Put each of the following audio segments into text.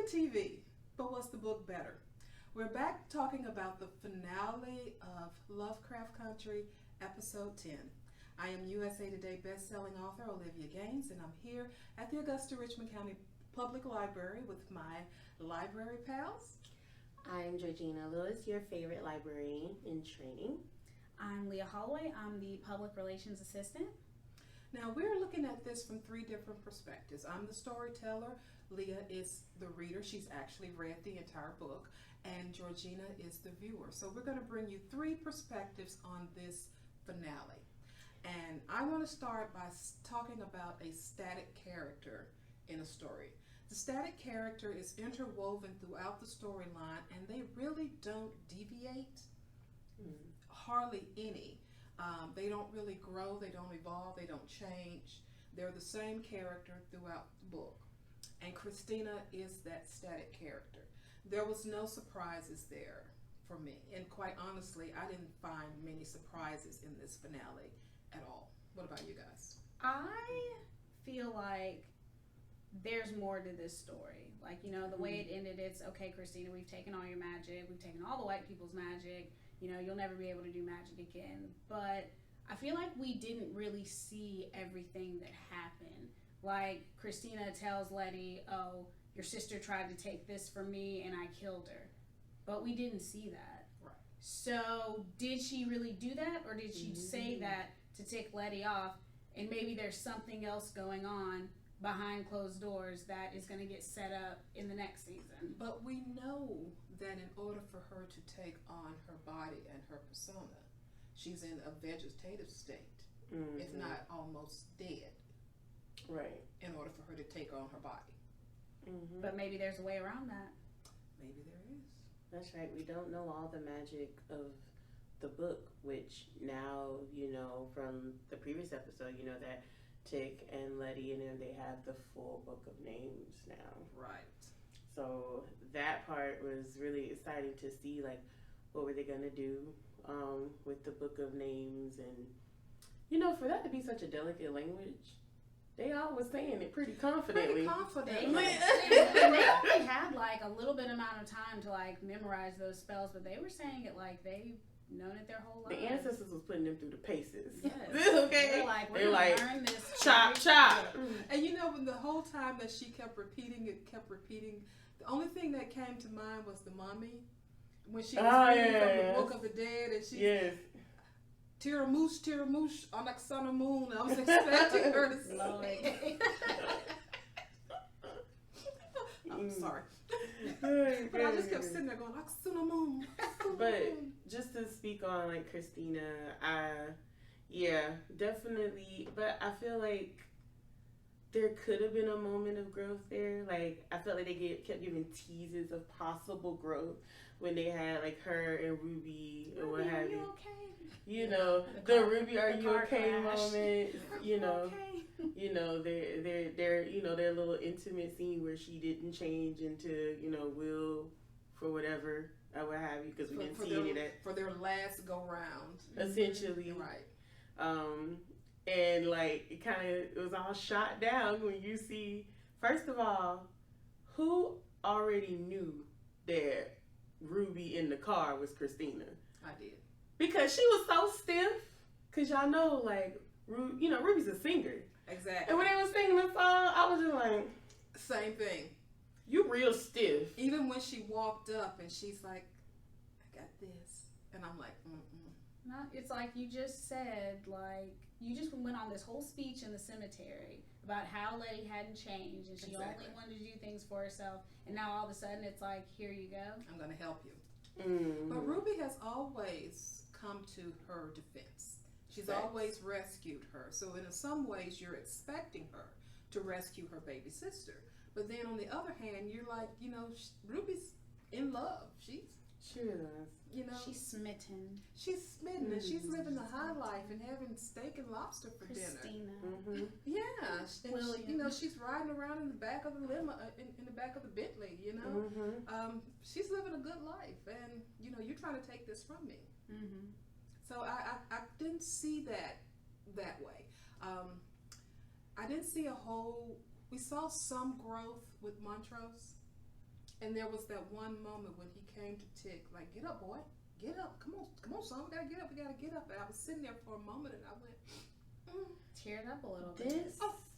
TV, but was the book better? We're back talking about the finale of Lovecraft Country, episode 10. I am USA Today best-selling author Olivia Gaines, and I'm here at the Augusta-Richmond County Public Library with my library pals. I'm Georgina Lewis, your favorite librarian in training. I'm Leah Holloway. I'm the Public Relations Assistant. Now, we're looking at this from three different perspectives. I'm the storyteller. Leah is the reader. She's actually read the entire book. And Georgina is the viewer. So we're going to bring you three perspectives on this finale. And I want to start by talking about a static character in a story. The static character is interwoven throughout the storyline, and they really don't deviate, hardly any. They don't really grow, they don't evolve, they don't change. They're the same character throughout the book. And Christina is that static character. There was no surprises there for me. And quite honestly, I didn't find many surprises in this finale at all. What about you guys? I feel like there's more to this story. Like, you know, the way it ended, it's, okay, Christina, we've taken all your magic. We've taken all the white people's magic. You know, you'll never be able to do magic again. But I feel like we didn't really see everything that happened. Like, Christina tells Letty, oh, your sister tried to take this from me and I killed her. But we didn't see that. Right. So did she really do that? Or did she say that to tick Letty off? And maybe there's something else going on behind closed doors that is going to get set up in the next season. But we know that in order for her to take on her body and her persona, she's in a vegetative state, if not almost dead. Right. In order for her to take on her body. But maybe there's a way around that. Maybe there is. That's right. We don't know all the magic of the book, which now, you know, from the previous episode, you know that Tick and Letty and them, they have the full book of names now. Right. So that part was really exciting to see, like, what were they going to do with the book of names. And, you know, for that to be such a delicate language, they all was saying it pretty confidently. They only had like a little bit amount of time to like memorize those spells, but they were saying it like they've known it their whole lives. The ancestors was putting them through the paces. Yes. Okay. They're like, we're gonna learn this. Chop, chop. And you know, when the whole time that she kept repeating, the only thing that came to mind was the mummy. When she was reading from the Book of the Dead, and she Tiramouche, on like sun and moon. I was expecting her to say. I'm sorry. But I just kept sitting there going, like sun and moon. But just to speak on like Christina, definitely. But I feel like there could have been a moment of growth there. Like I felt like they kept giving teases of possible growth when they had like her and Ruby and what have you. Okay? You know, the Ruby, are you okay moment. You know, you know, their you know, their little intimate scene where she didn't change into, you know, Will for whatever or what have you, because we didn't see any of that for their last go round. Essentially, right. And like it was all shot down when you see, first of all, who already knew that Ruby in the car was Christina? I did. Because she was so stiff. Because y'all know, like, you know, Ruby's a singer. Exactly. And when they was singing the song, I was just like, same thing. You real stiff. Even when she walked up and she's like, I got this. And I'm like, No, it's like you just said, like, you just went on this whole speech in the cemetery about how Letty hadn't changed and she only wanted to do things for herself. And now all of a sudden it's like, here you go. I'm going to help you. Mm-hmm. But Ruby has always come to her defense. She's always rescued her. So in some ways, you're expecting her to rescue her baby sister. But then on the other hand, you're like, you know, Ruby's in love. She is. You know, she's smitten. She's smitten, and she's living the high life and having steak and lobster for Christina. dinner. Yeah, and you know, she's riding around in the back of the limo, in the back of the Bentley. You know, she's living a good life, and you know, you're trying to take this from me. So I didn't see that way. I didn't see a whole. We saw some growth with Montrose. And there was that one moment when he came to Tick, like, get up, boy, get up, come on, son, we gotta get up. And I was sitting there for a moment, and I went, teared up a little bit.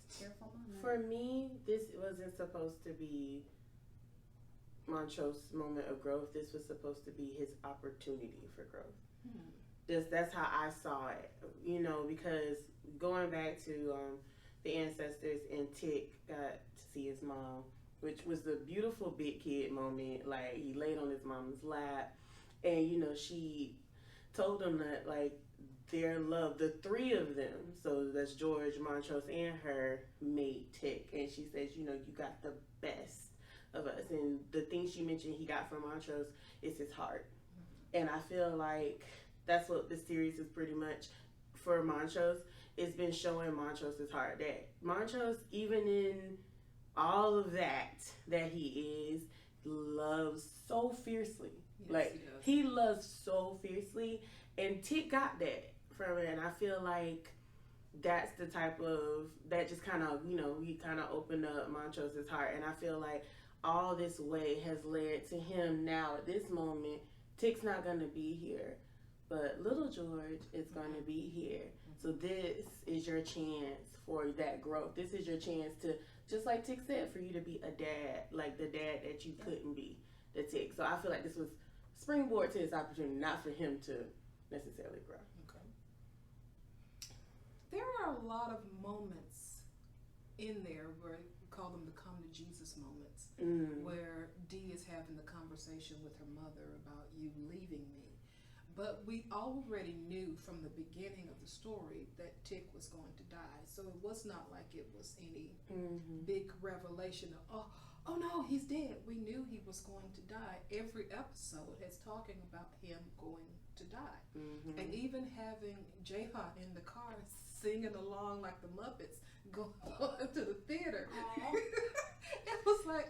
Tearful moment. For me, this wasn't supposed to be Montrose's moment of growth. This was supposed to be his opportunity for growth. That's how I saw it, because going back to the ancestors, and Tick got to see his mom, which was the beautiful big kid moment. Like, he laid on his mom's lap, and she told him that, like, their love, the three of them, so that's George, Montrose, and her, made Tick. And she says, you got the best of us. And the thing she mentioned he got from Montrose is his heart. And I feel like that's what the series is pretty much for Montrose. It's been showing Montrose's heart. That Montrose, even in all of that he is, loves so fiercely. yes, Like, he loves so fiercely. And Tick got that from it. And I feel like that's the type of, that just kind of, he kind of opened up Montrose's heart. And I feel like all this way has led to him now at this moment. Tick's not going to be here, but little George is going to be here. So this is your chance for that growth. This is your chance to, just like Tick said, for you to be a dad, like the dad that you couldn't be, the Tick. So I feel like this was springboard to his opportunity, not for him to necessarily grow. Okay. There are a lot of moments in there where we call them the come to Jesus moments, where Dee is having the conversation with her mother about you leaving me. But we already knew from the beginning of the story that Tick was going to die. So it was not like it was any big revelation of, oh no, he's dead. We knew he was going to die. Every episode is talking about him going to die. And even having Jahan in the car singing along like the Muppets going to the theater. It was like,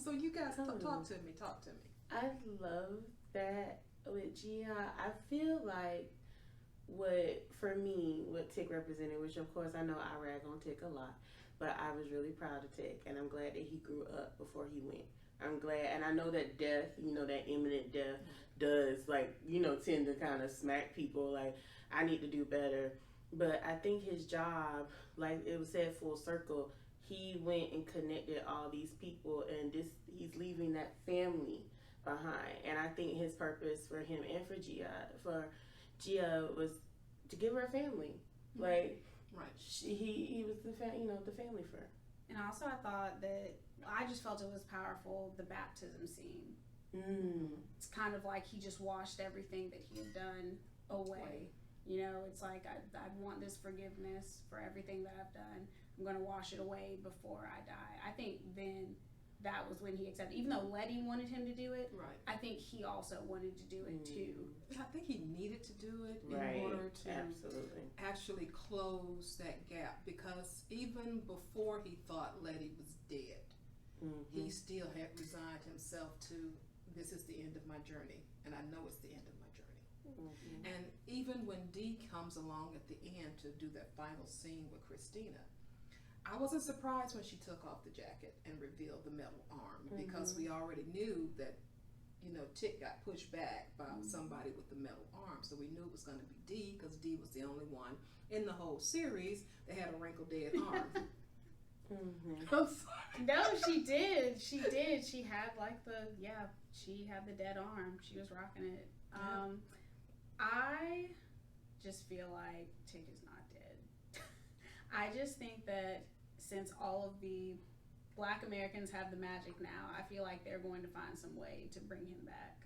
so you guys talk to me. I love that with Gia. I feel like what Tick represented, which of course I know I rag on Tick a lot, but I was really proud of Tick, and I'm glad that he grew up before he went. I'm glad, and I know that death, that imminent death does, like, tend to kind of smack people, like, I need to do better. But I think his job, like it was said, full circle, he went and connected all these people, and he's leaving that family behind. And I think his purpose for him and for Gia was to give her a family. Like, right. He was the family for her. And also I thought that, I just felt it was powerful, the baptism scene. It's kind of like he just washed everything that he had done away. It's like, I want this forgiveness for everything that I've done. I'm going to wash it away before I die. I think then that was when he accepted, even though Letty wanted him to do it, right. I think he also wanted to do it too. I think he needed to do it in Right. order to Absolutely. actually close that gap, because even before he thought Letty was dead, he still had resigned himself to, this is the end of my journey, and I know it's the end of my journey. And even when Dee comes along at the end to do that final scene with Christina, I wasn't surprised when she took off the jacket and revealed the metal arm, because we already knew that, Tick got pushed back by somebody with the metal arm. So we knew it was going to be Dee, because Dee was the only one in the whole series that had a wrinkle dead arm. I'm sorry. No, she did. She had she had the dead arm. She was rocking it. I just feel like Tick is not dead. I just think that since all of the Black Americans have the magic now, I feel like they're going to find some way to bring him back.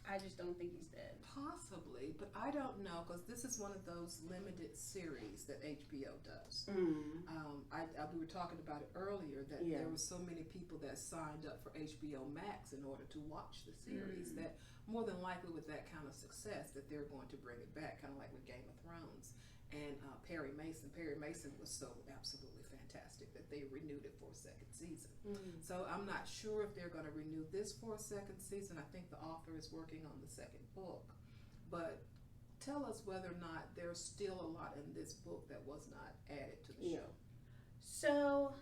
I just don't think he's dead. Possibly, but I don't know, because this is one of those limited series that HBO does. We were talking about it earlier, that there were so many people that signed up for HBO Max in order to watch the series, that more than likely with that kind of success that they're going to bring it back, kind of like with Game of Thrones. And Perry Mason was so absolutely fantastic that they renewed it for a second season. So I'm not sure if they're going to renew this for a second season. I think the author is working on the second book. But tell us whether or not there's still a lot in this book that was not added to the show. So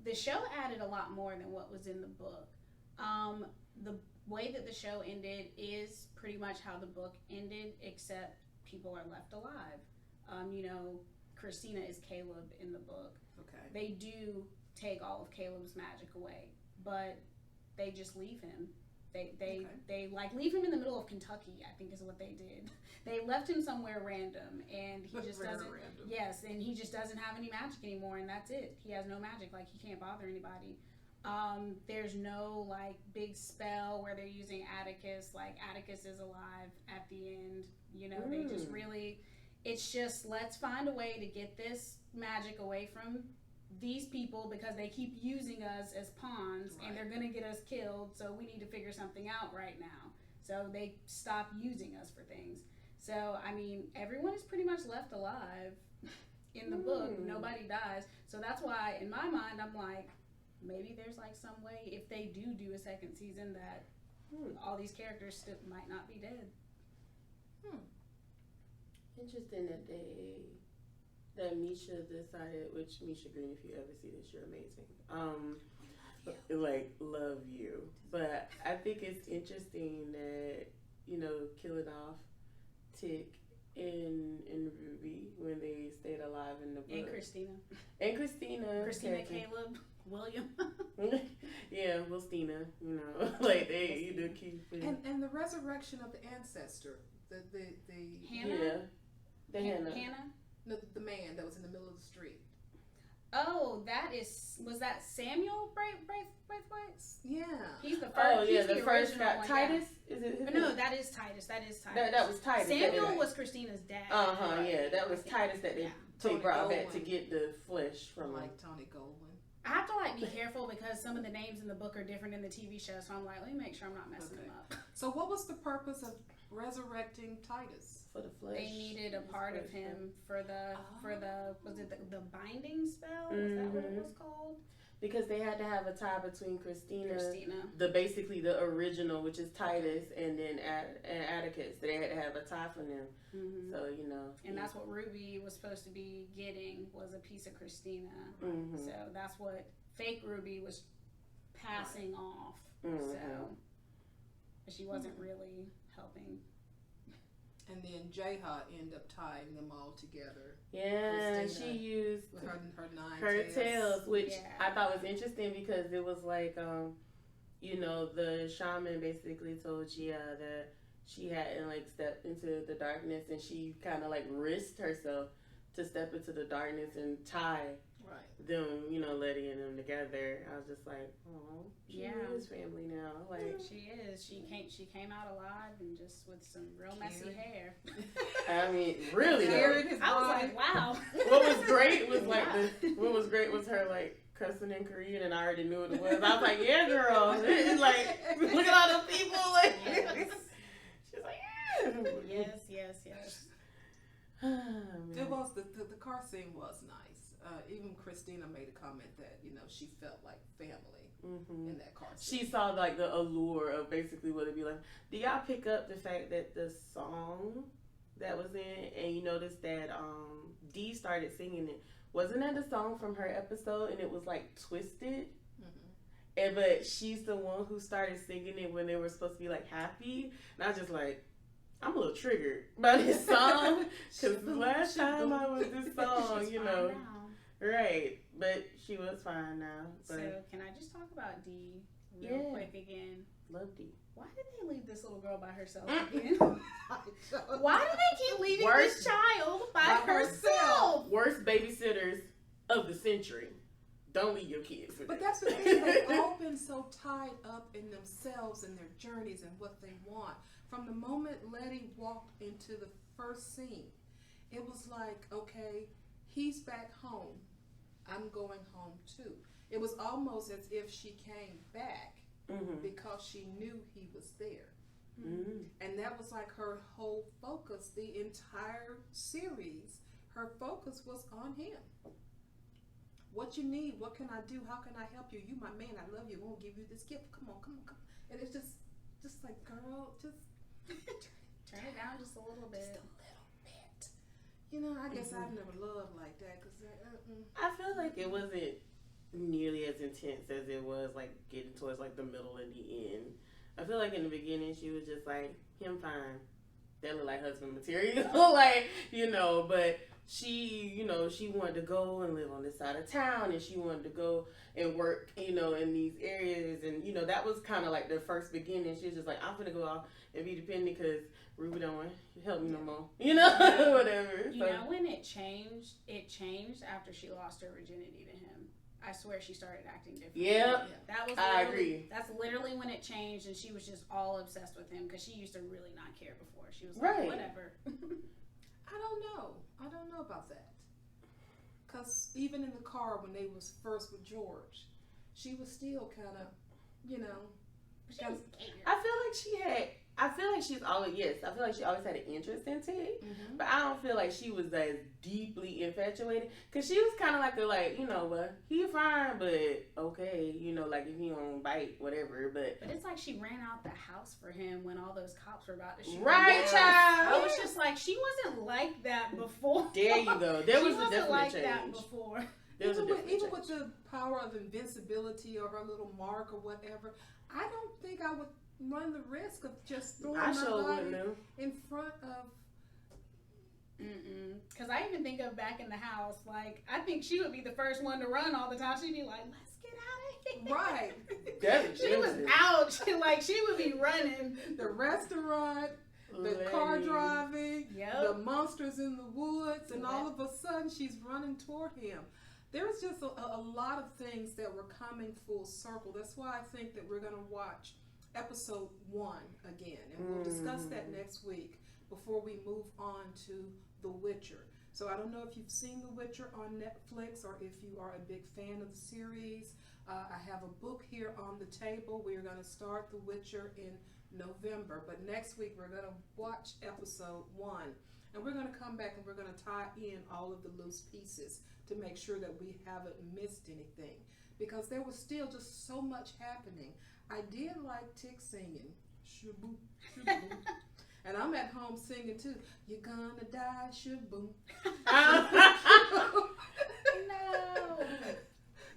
the show added a lot more than what was in the book. The way that the show ended is pretty much how the book ended, except people are left alive. Christina is Caleb in the book. Okay. They do take all of Caleb's magic away, but they just leave him. They like leave him in the middle of Kentucky, I think is what they did. They left him somewhere random, and he just doesn't. Random. Yes, and he just doesn't have any magic anymore, and that's it. He has no magic. Like, he can't bother anybody. There's no like big spell where they're using Atticus. Like, Atticus is alive at the end. They just really. It's just, let's find a way to get this magic away from these people because they keep using us as pawns, right, and they're going to get us killed, so we need to figure something out right now. So they stop using us for things. So, I mean, everyone is pretty much left alive in the book. Nobody dies. So that's why, in my mind, I'm like, maybe there's like some way, if they do a second season, that all these characters still might not be dead. Interesting that Misha decided, which Misha Green, if you ever see this, you're amazing. Love you. But I think it's interesting that, killing off Tick and Ruby when they stayed alive in the book. And Christina. Christina, Caleb, William. Yeah, Wilstina, they keep it. And the resurrection of the ancestor, the Hannah? Yeah. Hannah? No, the man that was in the middle of the street. Oh, was that Samuel Braithwaite? Yeah. He's the first. Oh, yeah, he's the first guy. one, Titus? Yeah. Is it? No, that is Titus. That was Titus. Samuel was Christina's dad. Yeah, that was Titus that they brought back to get the flesh from. Like Tony Goldwyn. I have to be careful because some of the names in the book are different in the TV show, so I'm like, let me make sure I'm not messing them up. So what was the purpose of resurrecting Titus? For the flesh. They needed a part of him for the was it the binding spell? Was that what it was called? Because they had to have a tie between Christina. Basically the original, which is Titus, and then Atticus. They had to have a tie for them. Mm-hmm. So and that's what Ruby was supposed to be getting, was a piece of Christina. Mm-hmm. So that's what fake Ruby was passing off. Mm-hmm. So, but she wasn't really helping. And then Jeha ended up tying them all together. Yeah, Christina, she used her tails, which I thought was interesting because it was like, the shaman basically told Gia that she hadn't stepped into the darkness, and she kind of risked herself to step into the darkness and tie them, Letty and them together. I was just like, oh, she is family now. She is. She came out alive and just with some real messy hair. I mean, really though. I was like, wow. What was great was her cussing in Korean, and I already knew what it was. I was like, yeah, girl. Look at all the people. Yes. She's like, yeah. Yes. It was the car scene was nice. Even Christina made a comment that she felt like family in that car scene. She saw the allure of basically what it'd be like. Do y'all pick up the fact that the song that was in, and you noticed that Dee started singing it? Wasn't that a song from her episode, and it was Twisted? Mm-hmm. But she's the one who started singing it when they were supposed to be happy, and I was just I'm a little triggered by this song because the last time I was this song, right? But she was fine now. But. So can I just talk about Dee real quick again? Love Dee. Why did they leave this little girl by herself again? Why do they keep leaving this child by herself? Worst babysitters of the century. Don't leave your kids for But that's the thing. They've all been so tied up in themselves and their journeys and what they want. From the moment Letty walked into the first scene, it was like, okay, he's back home. I'm going home too. It was almost as if she came back because she knew he was there. Mm-hmm. And that was her whole focus, the entire series. Her focus was on him. What you need, what can I do, how can I help you? You my man, I love you, I'm gonna give you this gift. Come on. And it's just girl, just turn it down just a little bit. Just a little bit. I guess I've never loved like that because I feel like it wasn't nearly as intense as it was like getting towards like the middle and the end. I feel like in the beginning she was just like, him fine. That look like husband material. Like, you know, but she, you know, she wanted to go and live on this side of town, and she wanted to go and work, you know, in these areas. And, you know, that was kind of like the first beginning. She was just like, I'm going to go off and be dependent because Ruby don't want to help me no more. You know, whatever. You know, when it changed after she lost her virginity to him. I swear she started acting different. Yep. That was I agree. That's literally when it changed, and she was just all obsessed with him because she used to really not care before. She was like, right. Whatever. I don't know about that. Because even in the car when they was first with George, she was still kind of, you know. I feel like she always had an interest in Tig, but I don't feel like she was as deeply infatuated, because she was kind of like you know, well, he fine, but okay, you know, like if he don't bite, whatever, but it's like she ran out the house for him when all those cops were about to shoot right, him. child. I was just like, she wasn't like that before. There you go. There was a definite like change. That before. Even with the power of invincibility or her little mark or whatever, I don't think I would run the risk of just throwing my body in front of. Because I even think of back in the house, like, I think she would be the first one to run all the time. She'd be like, let's get out of here. Right. She was out. Like, she would be running. The restaurant, the car driving, the monsters in the woods, and all of a sudden she's running toward him. There's just a lot of things that were coming full circle. That's why I think that we're going to watch episode 1 again, and we'll discuss that next week before we move on to The Witcher. So I don't know if you've seen The Witcher on Netflix or if you are a big fan of the series. I have a book here on the table. We are going to start The Witcher in November, but next week we're going to watch episode 1, and we're going to come back and we're going to tie in all of the loose pieces to make sure that we haven't missed anything, because there was still just so much happening. I did like Tig singing, shaboom, shaboom. And I'm at home singing too. You're gonna die, shaboom. No.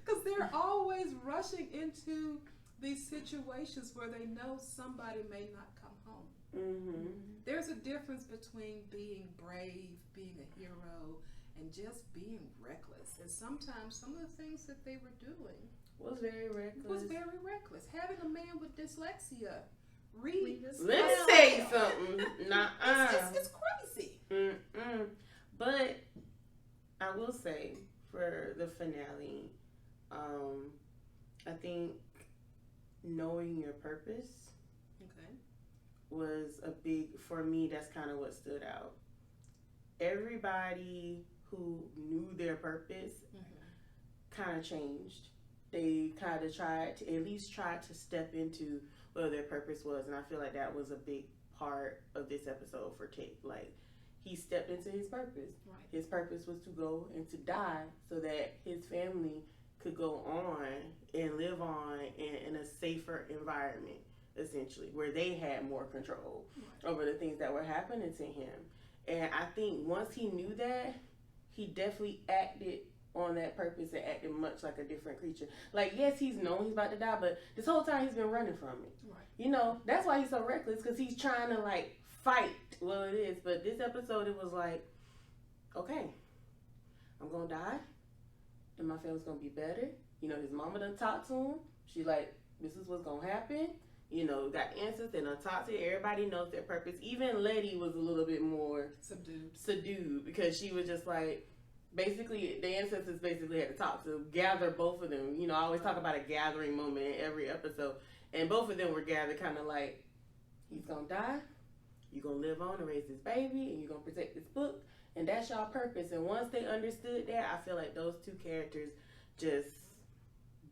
Because they're always rushing into these situations where they know somebody may not come home. There's a difference between being brave, being a hero, and just being reckless. And sometimes some of the things that they were doing was very reckless. Having a man with dyslexia read this. Let me say something. It's crazy. But I will say, for the finale, I think knowing your purpose was a big, for me, that's kind of what stood out. Everybody who knew their purpose kind of changed. They kind of tried to step into what their purpose was, and I feel like that was a big part of this episode for Tig. Like, he stepped into his purpose. Right. His purpose was to go and to die so that his family could go on and live on in a safer environment, essentially, where they had more control over the things that were happening to him. And I think once he knew that, he definitely acted on that purpose and acted much like a different creature. Like, yes, he's known he's about to die, but this whole time he's been running from it. Right. You know, that's why he's so reckless, because he's trying to, like, fight. Well, it is. But this episode, it was like, okay, I'm going to die, and my family's going to be better. You know, his mama done talked to him. She like, this is what's going to happen. You know, got answers, they done talked to it. Everybody knows their purpose. Even Letty was a little bit more subdued, because she was just like, basically, the ancestors basically had to talk to gather both of them. You know, I always talk about a gathering moment in every episode. And both of them were gathered kind of like, he's going to die, you're going to live on and raise this baby, and you're going to protect this book. And that's y'all purpose. And once they understood that, I feel like those two characters just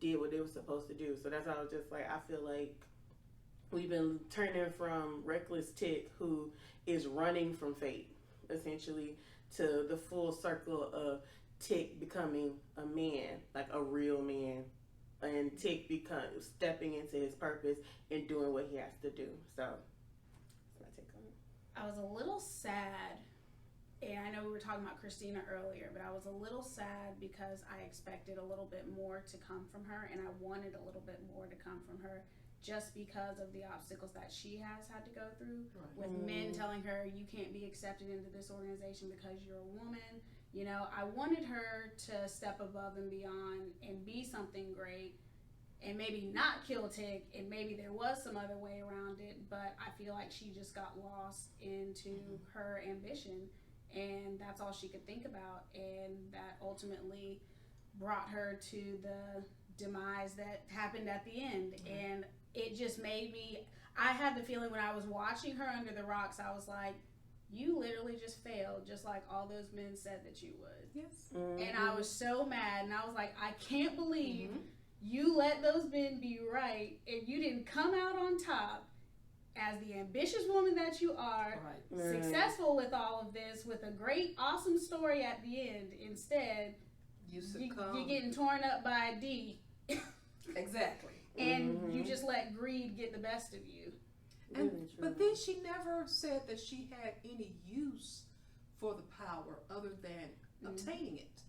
did what they were supposed to do. So that's why I was just like, I feel like we've been turning from reckless Tig, who is running from fate, essentially, to the full circle of Tig becoming a man, like a real man, and Tig stepping into his purpose and doing what he has to do. So that's my take on it. I was a little sad, and I know we were talking about Christina earlier, but I was a little sad because I expected a little bit more to come from her, and I wanted a little bit more to come from her just because of the obstacles that she has had to go through with men telling her you can't be accepted into this organization because you're a woman. You know, I wanted her to step above and beyond and be something great and maybe not kill Tick, and maybe there was some other way around it, but I feel like she just got lost into her ambition, and that's all she could think about, and that ultimately brought her to the demise that happened at the end. And it just made me, I had the feeling when I was watching her under the rocks, I was like, you literally just failed, just like all those men said that you would. Yes. And I was so mad, and I was like, I can't believe you let those men be right, and you didn't come out on top as the ambitious woman that you are, successful with all of this, with a great, awesome story at the end. Instead, you're getting torn up by a D. Exactly. And you just let greed get the best of you. But then she never said that she had any use for the power other than obtaining it.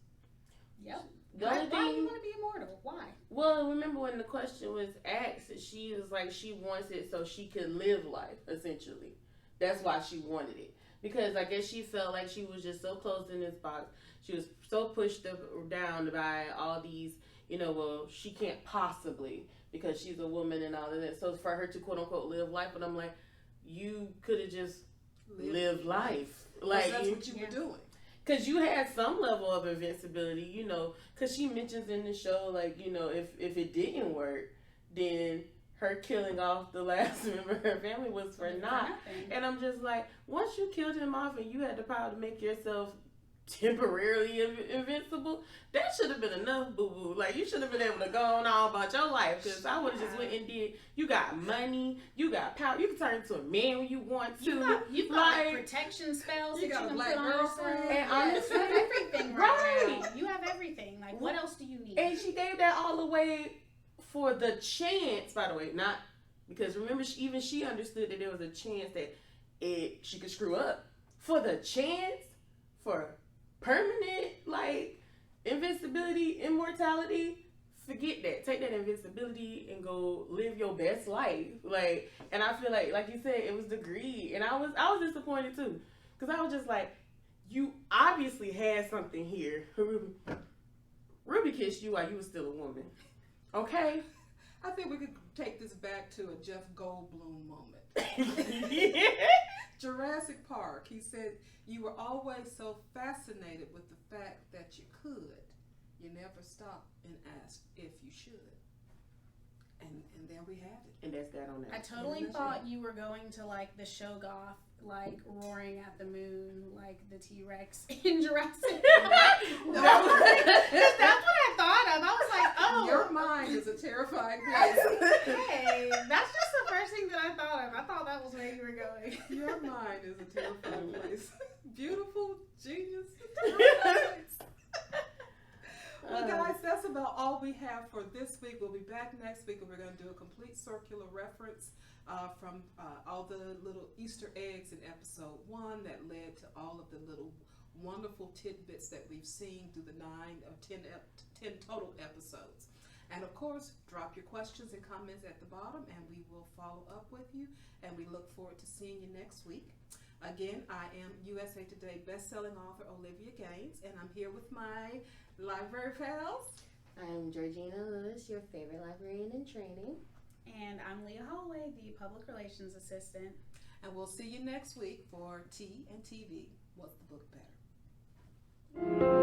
Yep. Why do you want to be immortal? Why? Well, remember when the question was asked, she was like, she wants it so she could live life, essentially. That's why she wanted it. Because I guess she felt like she was just so closed in this box. She was so pushed down by all these, you know, well, she can't possibly because she's a woman and all of that. So for her to quote unquote live life, but I'm like, you could have just lived life. Like that's what you were doing. Because you had some level of invincibility, you know, because she mentions in the show, like, you know, if it didn't work, then her killing off the last member of her family was for naught. And I'm just like, once you killed him off and you had the power to make yourself temporarily invincible, that should have been enough, boo-boo. Like, you should have been able to go on about your life, because I would have just went and did, you got money, you got power, you can turn into a man when you want to. You got like, protection spells you that got you a can black put on girlfriend. yourself. And honestly, you have everything right now. You have everything. Like, what else do you need? And she gave that all away for the chance, by the way, not, because remember, even she understood that there was a chance that she could screw up. For the chance, for permanent, like, invincibility, immortality, forget that. Take that invincibility and go live your best life. Like, and I feel like you said, it was the greed. And I was disappointed too. Because I was just like, you obviously had something here. Ruby kissed you while you were still a woman. Okay? I think we could take this back to a Jeff Goldblum moment. Jurassic Park, he said, you were always so fascinated with the fact that you could. You never stopped and asked if you should. And there we have it. And that's that on that. I totally thought you were going to like the Shoggoth, like roaring at the moon, like the T-Rex in Jurassic. That's what I thought of. I was like, oh. Your mind is a terrifying place. Hey, that's just the first thing that I thought of. I thought that was where you were going. Your mind is a terrifying place. Beautiful, genius. Well, guys, that's about all we have for this week. We'll be back next week, and we're going to do a complete circular reference from all the little Easter eggs in episode 1 that led to all of the little wonderful tidbits that we've seen through the 9 or 10 total episodes. And of course, drop your questions and comments at the bottom, and we will follow up with you. And we look forward to seeing you next week. Again, I am USA Today bestselling author Olivia Gaines, and I'm here with my library pals. I'm Georgina Lewis, your favorite librarian in training. And I'm Leah Holloway, the public relations assistant. And we'll see you next week for Tea and TV. What's the book better?